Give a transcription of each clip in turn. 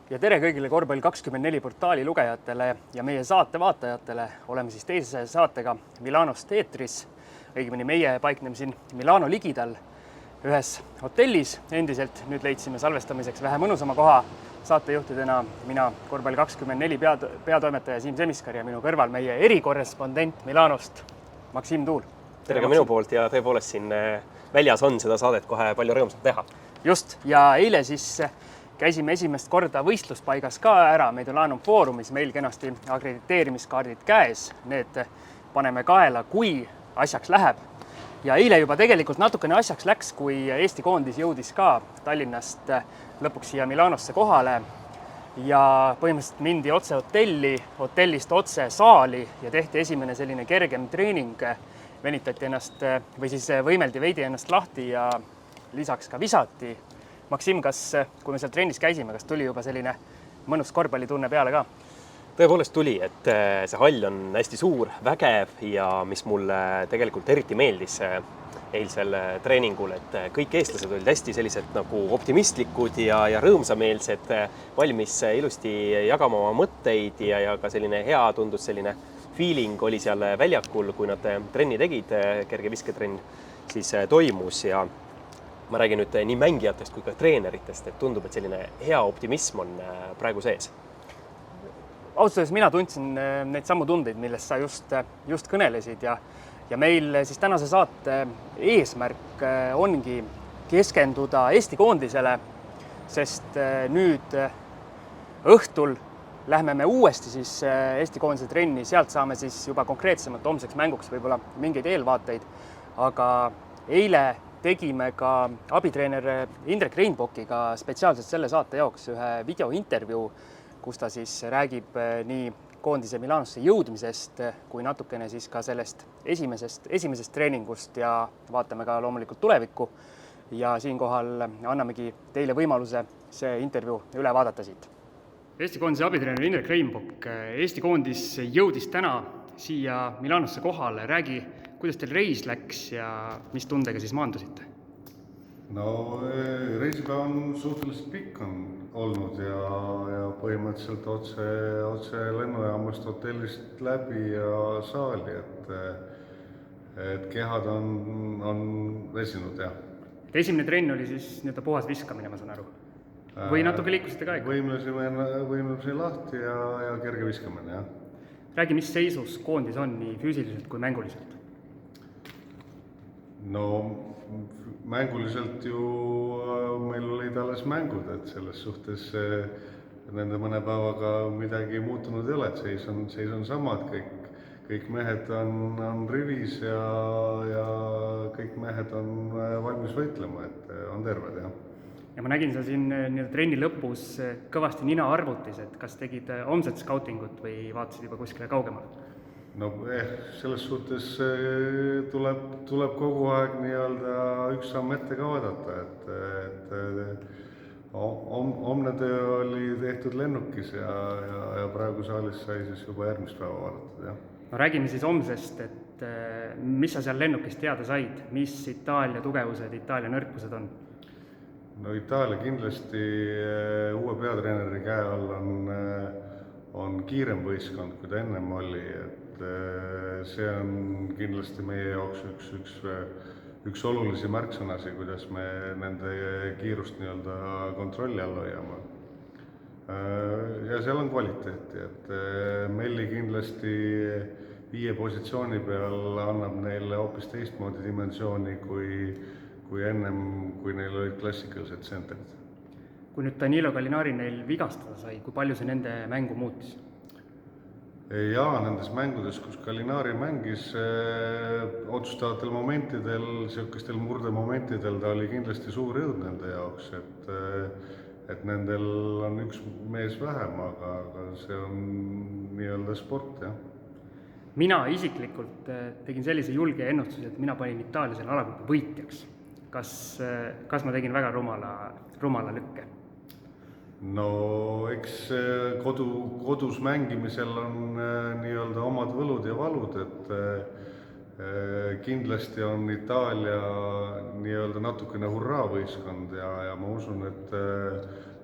Ja tere kõigile Korvpall24 portaali lugejatele ja meie saate vaatajatele. Oleme siis teise saatega Milanost eetris. Õigemini meie paikneme siin Milano ligidal ühes hotellis endiselt. Nüüd leidsime salvestamiseks vähe mõnusama koha. Saatejuhtidena mina Korvpall24 peatoimetaja Siim Semiskar ja minu kõrval meie erikorrespondent Milanost Maksim Tuul. Tere ka minu poolt ja tõepoolest siin väljas on seda saadet kohe palju rõõmsalt teha. Just, ja eile siis käisime esimest korda võistluspaigas ka ära Mediolanum Foorumis, meil kenasti akrediteerimiskaardid käes. Need paneme kaela, kui asjaks läheb. Ja eile juba tegelikult natukene asjaks läks, kui Eesti koondis jõudis ka Tallinnast lõpuks siia Milanosse kohale. Ja põhimõtteliselt mindi otse hotelli, hotellist otse saali ja tehti esimene selline kergem treening. Venitati ennast või siis võimeldi veidi ennast lahti ja lisaks ka visati. Maksim, kui me seal trennis käisime, kas tuli juba selline mõnus korvpallitunne peale ka? Tõepoolest tuli, et see hall on hästi suur, vägev ja mis mulle tegelikult eriti meeldis eilsel treeningul, et kõik eestlased olid hästi sellised nagu optimistlikud ja rõõmsameelsed, valmis ilusti jagama oma mõtteid ja ka selline hea tundus selline feeling oli seal väljakul, kui nad trenni tegid, kerge visketrenn siis toimus ja ma räägin nüüd nii mängijatest kui ka treeneritest, et tundub, et selline hea optimism on praegu sees. Ausalt öeldes mina tundsin neid sammu tundeid, millest sa just kõnelesid ja meil siis tänase saate eesmärk ongi keskenduda Eesti koondisele, sest nüüd õhtul lähme me uuesti siis Eesti koondise trenni, sealt saame siis juba konkreetsemalt homseks mänguks võib-olla mingeid eelvaateid, aga eile tegime ka abitreener Indrek Reinbokiga spetsiaalselt selle saate jaoks ühe videointervjuu, kus ta siis räägib nii koondise Milanosse jõudmisest kui natukene siis ka sellest esimesest treeningust ja vaatame ka loomulikult tulevikku. Ja siinkohal annamegi teile võimaluse see intervjuu üle vaadata siit. Eesti koondise abitreener Indrek Reinbok, Eesti koondis jõudis täna siia Milanosse kohale. Räägi, kuidas teil reis läks ja mis tundega siis maandusite? No reisipäev on suhteliselt pikk on olnud ja põhimõtteliselt otse lennujaamast hotellist läbi ja saali, et kehad on vesinud, jah. Esimene trenn oli siis puhas viskamine, ma saan aru? Või natuke liikusite ka ikka? Võimlemisi lahti ja kerge viskamine, jah. Räägi, mis seisus koondis on nii füüsiliselt kui mänguliselt? No mänguliselt ju meil olid alles mängud, et selles suhtes nende mõne päevaga midagi muutunud ei ole, et seis on sama, et kõik mehed on rivis ja kõik mehed on valmis võitlema, et on terved, jah. Ja ma nägin sa siin trenni lõpus kõvasti nina arvutis, et kas tegid homset skautingut või vaatasid juba kuskile kaugemale? No selles suhtes tuleb kogu aeg üks samm ette ka vaadata, et homne töö oli tehtud lennukis ja praegu saalis sai siis juba järgmist päeva vaadatud, jah. No räägime siis homsest, et mis sa seal lennukis teada said, mis Itaalia tugevused, Itaalia nõrkused on? No Itaalia kindlasti uue peatreeneri käe all on kiirem võistkond, kui ta ennem oli, et see on kindlasti meie jaoks üks olulisi märksõnasi, kuidas me nende kiirust kontrolli all hoiame. Ja seal on kvaliteeti, et Melli kindlasti 5 positsiooni peal annab neile hoopis teistmoodi dimensiooni kui ennem, kui neil olid klassikalised tsentrid. Kui nüüd Danilo Gallinari neil vigastada sai, kui palju see nende mängu muutis? Jaa, nendes mängudes, kus Gallinari mängis otsustavatel momentidel, sellistel murdemomentidel, ta oli kindlasti suur jõud nende jaoks, et nendel on üks mees vähem, aga see on nii-öelda sport, jah. Mina isiklikult tegin sellise julge ennustuse, et mina panin Itaalia selle alagrupi võitjaks. Kas ma tegin väga rumala lükke? No eks kodus mängimisel on nii-öelda omad võlud ja valud, et kindlasti on Itaalia nii-öelda natukene hurraavõistkond ja ma usun, et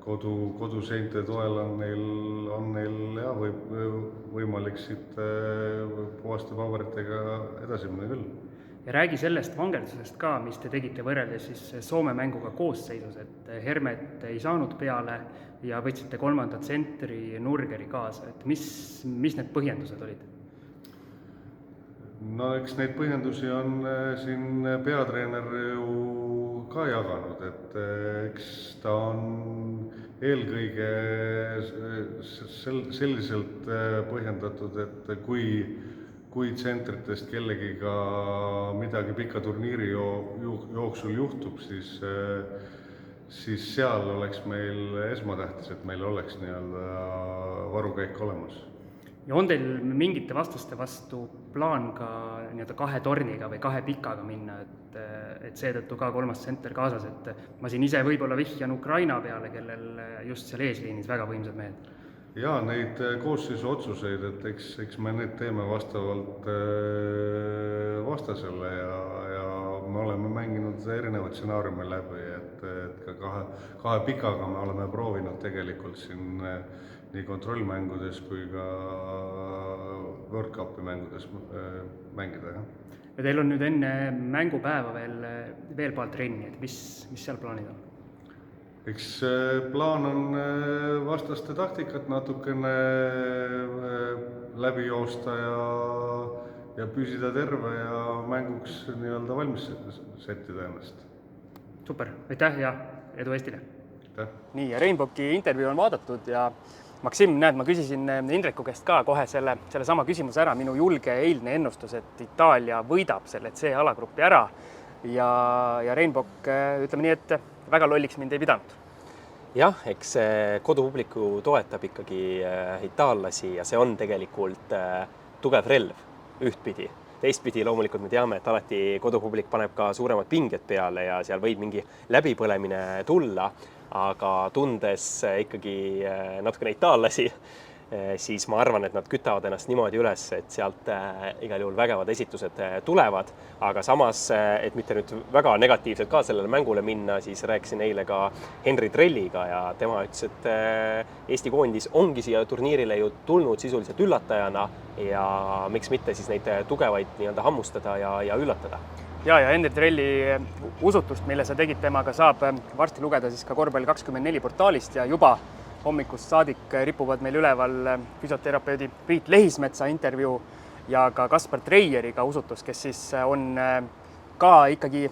koduseinte toel on neil võimalik siit puhaste paberitega edasi minna küll. Ja räägi sellest vangerdusest ka, mis te tegite võrreldes siis Soome mänguga koosseisus, et Hermet ei saanud peale ja võtsite 3. tsentri Nurgeri kaasa, et mis need põhjendused olid? No eks neid põhjendusi on siin peatreener ju ka jaganud, et eks ta on eelkõige selliselt põhjendatud, et kui tsentritest kellegiga midagi pika turniiri jooksul juhtub, siis seal oleks meil esmatähtis, et meil oleks nii-öelda varukäik olemas. Ja on teil mingite vastaste vastu plaan ka nii-öelda 2 torniga või 2 pikaga minna, et seetõttu ka 3. tsenter kaasas, et ma siin ise võib-olla vihjan Ukraina peale, kellel just seal eesliinis väga võimsad mehed? Jaa, neid koosseisu otsuseid, et eks me need teeme vastavalt vastasele ja me oleme mänginud erinevaid stsenaariume läbi, et ka 2 pikaga me oleme proovinud tegelikult siin nii kontrollmängudes kui ka World Cupi mängudes mängida. Ja teil on nüüd enne mängupäeva veel paar trenni, et mis seal plaanid on? Eks plaan on vastaste taktikat natukene läbi joosta ja püsida terve ja mänguks nii-öelda valmis settida ennast. Super, aitäh ja edu Eestile! Aitäh! Nii, ja Rainboki intervjuu on vaadatud ja Maksim, näed, ma küsisin Indreku käest ka kohe selle sama küsimuse ära, minu julge eilne ennustus, et Itaalia võidab selle C-alagrupi ära ja Rainbok, ütleme nii, et väga lolliks mind ei pidanud. Jah, eks kodupubliku toetab ikkagi itaallasi ja see on tegelikult tugev relv ühtpidi. Teistpidi loomulikult me teame, et alati kodupublik paneb ka suuremad pinged peale ja seal võib mingi läbipõlemine tulla, aga tundes ikkagi natukene itaallasi, siis ma arvan, et nad kütavad ennast niimoodi üles, et sealt igal juhul vägevad esitused tulevad, aga samas, et mitte nüüd väga negatiivselt ka sellele mängule minna, siis rääkisin eile ka Henri Trelliga ja tema ütles, et Eesti koondis ongi siia turniirile ju tulnud sisuliselt üllatajana ja miks mitte siis neid tugevaid nii-öelda hammustada ja üllatada. Ja Henri Trelli usutust, mille sa tegid temaga, saab varsti lugeda siis ka Korvpall24 portaalist ja juba hommikust saadik ripuvad meil üleval füsioterapeudi Priit Lehismetsa intervjuu ja ka Kaspar Treieriga usutus, kes siis on ka ikkagi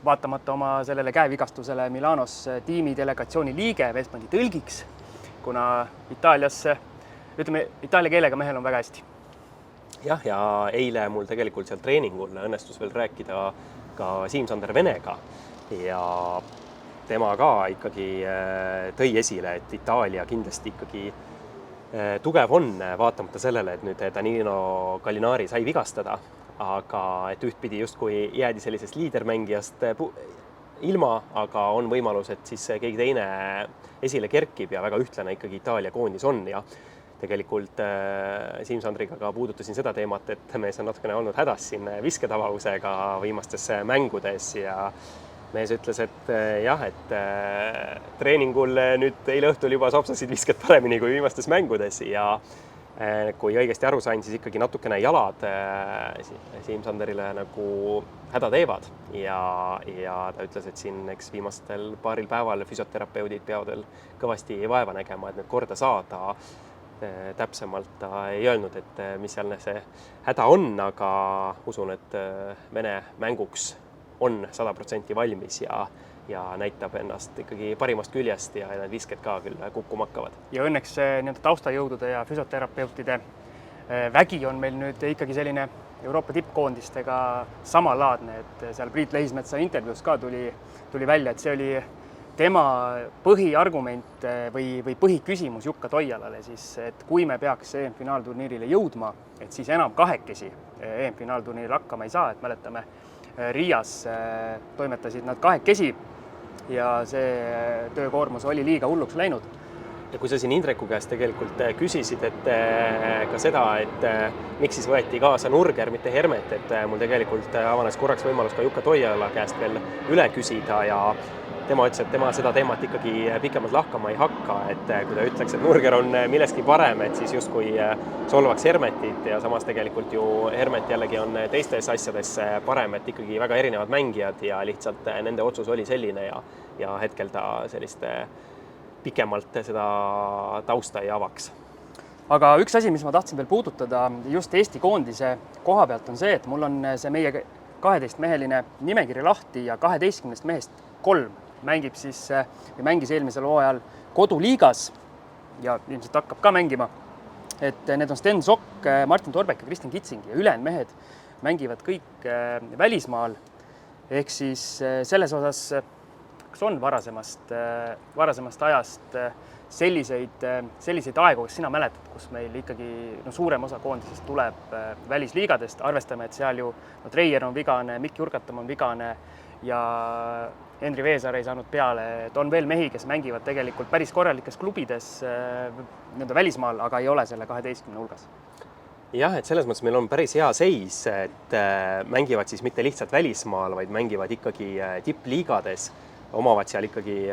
vaatamata oma sellele käevigastusele Milanos tiimi delegatsiooni liige Westbandi tõlgiks, kuna Itaalia keelega mehel on väga hästi. Jah, ja eile mul tegelikult seal treeningul õnnestus veel rääkida ka Siim-Sander Venega ja tema ka ikkagi tõi esile, et Itaalia kindlasti ikkagi tugev on, vaatamata sellele, et nüüd Danilo Gallinari sai vigastada, aga et ühtpidi justkui jäädi sellisest liidermängijast ilma, aga on võimalus, et siis keegi teine esile kerkib ja väga ühtlane ikkagi Itaalia koondis on ja tegelikult Siim-Sandriga ka puudutasin seda teemat, et mees on natukene olnud hädas siin visketavusega viimastes mängudes ja mees ütles, et jah, et treeningul nüüd eile õhtul juba sopsasid visked paremini kui viimastes mängudes ja kui õigesti aru sain, siis ikkagi natukene jalad Siim-Sanderile nagu häda teevad ja ta ütles, et siin eks viimastel paaril päeval füsioterapeudid peavad veel kõvasti vaeva nägema, et need korda saada. Täpsemalt ta ei öelnud, et mis seal see häda on, aga usun, et Vene mänguks on 100% valmis ja näitab ennast ikkagi parimast küljest ja need visked ka küll kukkuma hakkavad. Ja õnneks nii-öelda taustajõudude ja füsioterapeutide vägi on meil nüüd ikkagi selline Euroopa tippkoondistega samalaadne, et seal Priit Lehismetsa intervjuus ka tuli välja, et see oli tema põhiargument või põhiküsimus Jukka Toialale siis, et kui me peaks EM-finaalturniirile jõudma, et siis enam kahekesi EM-finaalturniiril hakkama ei saa, et mäletame, Riias toimetasid nad kahekesi ja see töökoormus oli liiga hulluks läinud. Ja kui sa siin Indreku käest tegelikult küsisid, et ka seda, et miks siis võeti kaasa Nurger, mitte Hermet, et mul tegelikult avanes korraks võimalus ka Jukka Toiala käest veel üle küsida ja tema ütles, et tema seda teemat ikkagi pikemalt lahkama ei hakka, et kui ta ütleks, et Nurger on milleski parem, et siis justkui solvaks Hermetit ja samas tegelikult ju Hermet jällegi on teistes asjades parem, et ikkagi väga erinevad mängijad ja lihtsalt nende otsus oli selline ja hetkel ta sellist pikemalt seda tausta ei avaks. Aga üks asi, mis ma tahtsin veel puudutada just Eesti koondise koha pealt on see, et mul on see meie 12-meheline nimekiri lahti ja 12 mehest 3 mängib siis või mängis eelmisel hooajal koduliigas ja ilmselt hakkab ka mängima. Et need on Sten Sokk, Martin Torbek ja Kristjan Kitsing ja ülejäänud mehed mängivad kõik välismaal. Ehk siis selles osas, kas on varasemast ajast selliseid aegu, kas sina mäletad, kus meil ikkagi suurem osa koondisest tuleb välisliigadest, arvestame, et seal ju Treier on vigane, Mikk Jurgatam on vigane ja Henri Veesaar ei saanud peale, et on veel mehi, kes mängivad tegelikult päris korralikes klubides välismaal, aga ei ole selle 12 hulgas. Jah, et selles mõttes meil on päris hea seis, et mängivad siis mitte lihtsalt välismaal, vaid mängivad ikkagi tippliigades, omavad seal ikkagi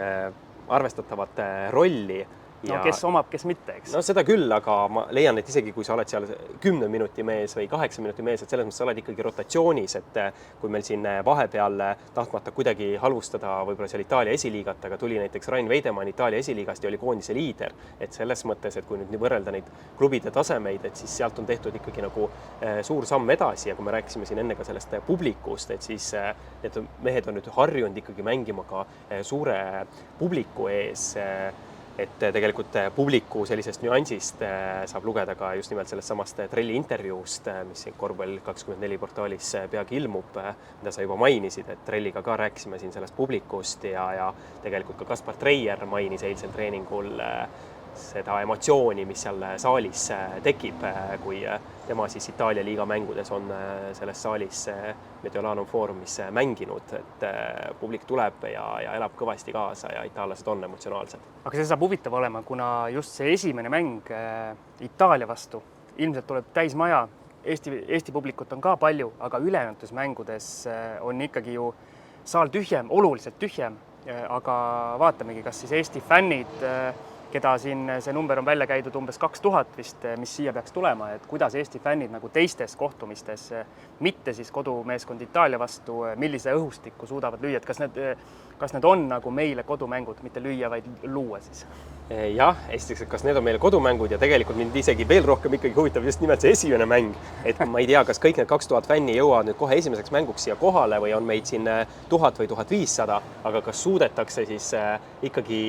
arvestatavat rolli. No kes omab, kes mitte, eks? No seda küll, aga ma leian, et isegi kui sa oled seal 10 minuti mees või 8 minuti mees, et selles mõttes sa oled ikkagi rotatsioonis, et kui meil siin vahepeal tahtmata kuidagi halvustada võib-olla seal Itaalia esiliigat, aga tuli näiteks Rain Veidemann Itaalia esiliigast ja oli koondise liider, et selles mõttes, et kui nüüd võrrelda neid klubide tasemeid, et siis sealt on tehtud ikkagi nagu suur samm edasi ja kui me rääkisime siin enne ka sellest publikust, et siis need mehed on nüüd harjunud ikkagi mängima ka suure publiku ees, et tegelikult publiku sellisest nüansist saab lugeda ka just nimelt sellest samast Trelli intervjuust, mis Korvpall24 portaalis peagi ilmub, mida sa juba mainisid, et Trelliga ka rääkisime siin sellest publikust ja tegelikult ka Kaspar Treier mainis eilsel treeningul seda emotsiooni, mis seal saalis tekib, kui tema siis Itaalia liiga mängudes on selles saalis Mediolanum Foorumis mänginud, et publik tuleb ja elab kõvasti kaasa ja itaallased on emotsionaalsed. Aga see saab huvitav olema, kuna just see esimene mäng Itaalia vastu ilmselt tuleb täis maja. Eesti publikut on ka palju, aga ülejäänutes mängudes on ikkagi ju saal tühjem, oluliselt tühjem, aga vaatamegi, kas siis Eesti fännid, keda siin see number on välja käidud umbes 2000 vist, mis siia peaks tulema, et kuidas Eesti fännid nagu teistes kohtumistes, mitte siis kodumeeskond Itaalia vastu, millise õhustikku suudavad lüüa, et kas need on nagu meile kodumängud, mitte lüüa, vaid luua siis? Jah, esiteks, et kas need on meile kodumängud ja tegelikult mind isegi veel rohkem ikkagi huvitab just nimelt see esimene mäng, et ma ei tea, kas kõik need 2000 fänni jõuavad nüüd kohe esimeseks mänguks siia kohale või on meid siin 1000 või 1500, aga kas suudetakse siis ikkagi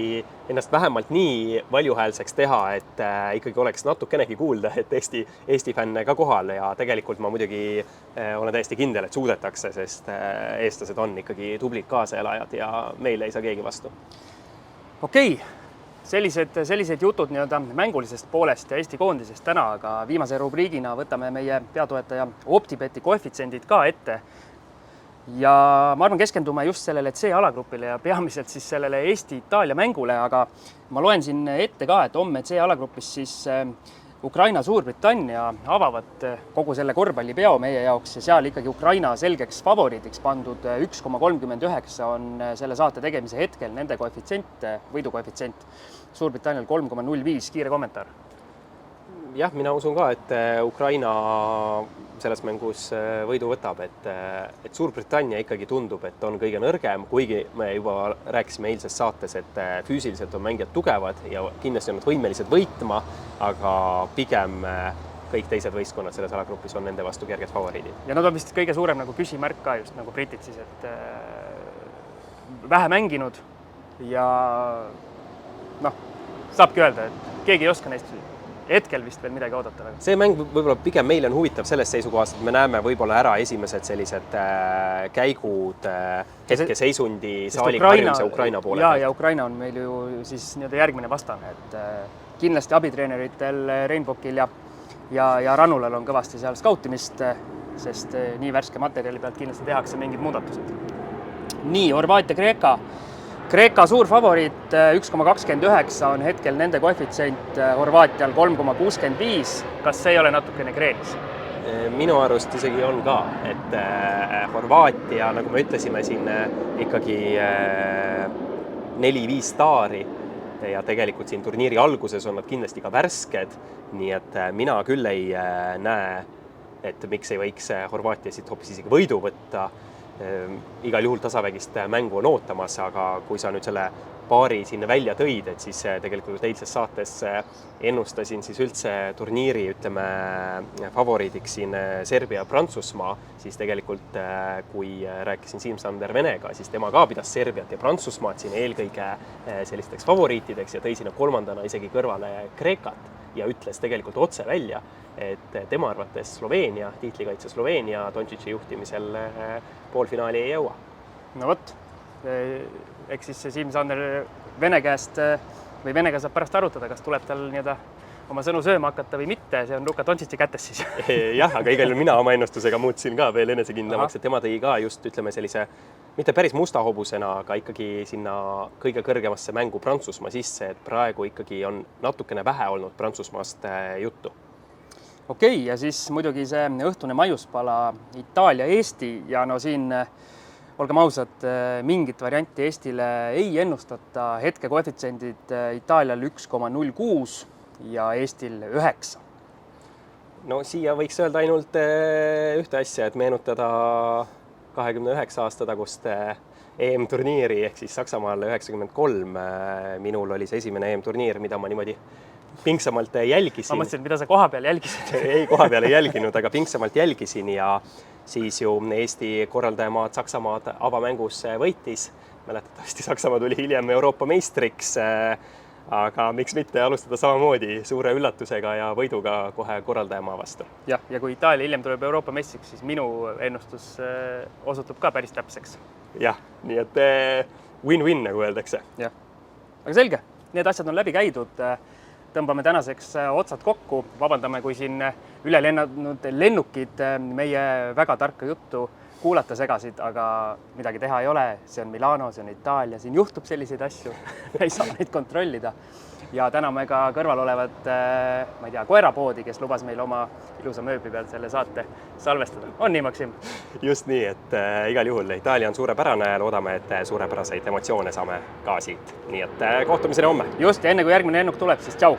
ennast vähemalt nii valjuhäälseks teha, et ikkagi oleks natukenegi kuulda, et Eesti fänne ka kohal ja tegelikult ma muidugi olen täiesti kindel, et suudetakse, sest eestlased on ikkagi tublid kaasaelajad ja meile ei saa keegi vastu. Okei. Sellised jutud nii-öelda mängulisest poolest ja Eesti koondisest täna, aga viimase rubriigina võtame meie peatoetaja OpTibeti koefitsiendid ka ette. Ja ma arvan, keskendume just sellele C-alagrupile ja peamiselt siis sellele Eesti-Itaalia mängule, aga ma loen siin ette ka, et homme C-alagrupis siis Ukraina, Suurbritannia avavad kogu selle korvpallipeo meie jaoks ja seal ikkagi Ukraina selgeks favoriidiks pandud 1,39 on selle saate tegemise hetkel nende koefitsient, võidukoefitsient. Suurbritannial 3,05, kiire kommentaar. Jah, mina usun ka, et Ukraina selles mängus võidu võtab, et Suurbritannia ikkagi tundub, et on kõige nõrgem, kuigi me juba rääkisime eilses saates, et füüsiliselt on mängijad tugevad ja kindlasti on nad võimelised võitma, aga pigem kõik teised võistkonnad selles alagrupis on nende vastu kerged favoriidid. Ja nad on vist kõige suurem nagu küsimärk ka just nagu britid siis, et vähe mänginud ja saabki öelda, et keegi ei oska neist hetkel vist veel midagi oodata. See mäng võib-olla pigem meile on huvitav sellest seisukohast, et me näeme võib-olla ära esimesed sellised käigud, hetkeseisundi saali karjumise Ukraina poole. Ja Ukraina on meil ju siis järgmine vastane, et kindlasti abitreeneritel Reinbokil ja Rannulal on kõvasti seal skautimist, sest nii värske materjali pealt kindlasti tehakse mingid muudatused. Nii, Horvaatia, Kreeka suur favoriit 1,29 on hetkel nende koefitsient, Horvaatial 3,65. Kas see ei ole natukene kreenis? Minu arust isegi on ka, et Horvaatia, nagu me ütlesime siin, ikkagi 4-5 staari ja tegelikult siin turniiri alguses on nad kindlasti ka värsked, nii et mina küll ei näe, et miks ei võiks Horvaatia siit hoopis isegi võidu võtta. Igal juhul tasavägist mängu on ootamas, aga kui sa nüüd selle paari sinna välja tõid, et siis tegelikult eilses saates ennustasin siis üldse turniiri, ütleme, favoriidiks siin Serbia ja Prantsusmaa, siis tegelikult kui rääkisin Siim-Sander Venega, siis tema ka pidas Serbiat ja Prantsusmaad siin eelkõige sellisteks favoriitideks ja tõi sinna kolmandana isegi kõrvale Kreekat ja ütles tegelikult otse välja, et tema arvates Sloveenia, tiitlikaitse Sloveenia Dontšići juhtimisel poolfinaali ei jõua. No vot, eks siis Siim-Sander Venega saab pärast arutada, kas tuleb tal oma sõnu sööma hakata või mitte, see on Luka Dontšići kätes siis. Jah, aga igal juhul mina oma ennustusega muutsin ka veel enesekindlamaks, et tema tõi ka just, ütleme, sellise mitte päris musta hobusena, aga ikkagi sinna kõige kõrgemasse mängu Prantsusmaa sisse, et praegu ikkagi on natukene vähe olnud Prantsusmaast juttu. Okei, ja siis muidugi see õhtune maiuspala Itaalia-Eesti ja no siin olgem ausad, mingit varianti Eestile ei ennustata, hetke koefitsiendid Itaalial 1,06 ja Eestil 9. No siia võiks öelda ainult ühte asja, et meenutada 29 aasta tagust EM-turniiri ehk siis Saksamaal 93. Minul oli see esimene EM-turniir, mida ma niimoodi pingsamalt jälgisin. Ma mõtlesin, mida sa koha peal jälgisid? Ei, koha peal ei jälginud, aga pingsamalt jälgisin ja siis ju Eesti korraldajamaad Saksamaad avamängus võitis. Mäletatavasti Saksamaa tuli hiljem Euroopa meistriks, aga miks mitte alustada samamoodi suure üllatusega ja võiduga kohe korraldajamaa vastu. Ja kui Itaalia hiljem tuleb Euroopa meistriks, siis minu ennustus osutub ka päris täpseks. Jah, nii et win-win, nagu öeldakse. Jah, aga selge, need asjad on läbi käidud. Tõmbame tänaseks otsad kokku, vabandame, kui siin üle lennukid meie väga tarka juttu kuulata segasid, aga midagi teha ei ole. See on Milano, see on Itaalia, siin juhtub selliseid asju, ei saa neid kontrollida. Ja täname ka kõrval olevat, ma ei tea, koerapoodi, kes lubas meil oma ilusa mööbli peal selle saate salvestada. On nii, Maksim? Just nii, et igal juhul Itaalia on suurepärane ja loodame, et suurepäraseid emotsioone saame ka siit. Nii et kohtumiseni homme. Just, ja enne kui järgmine lennuk tuleb, siis tšau!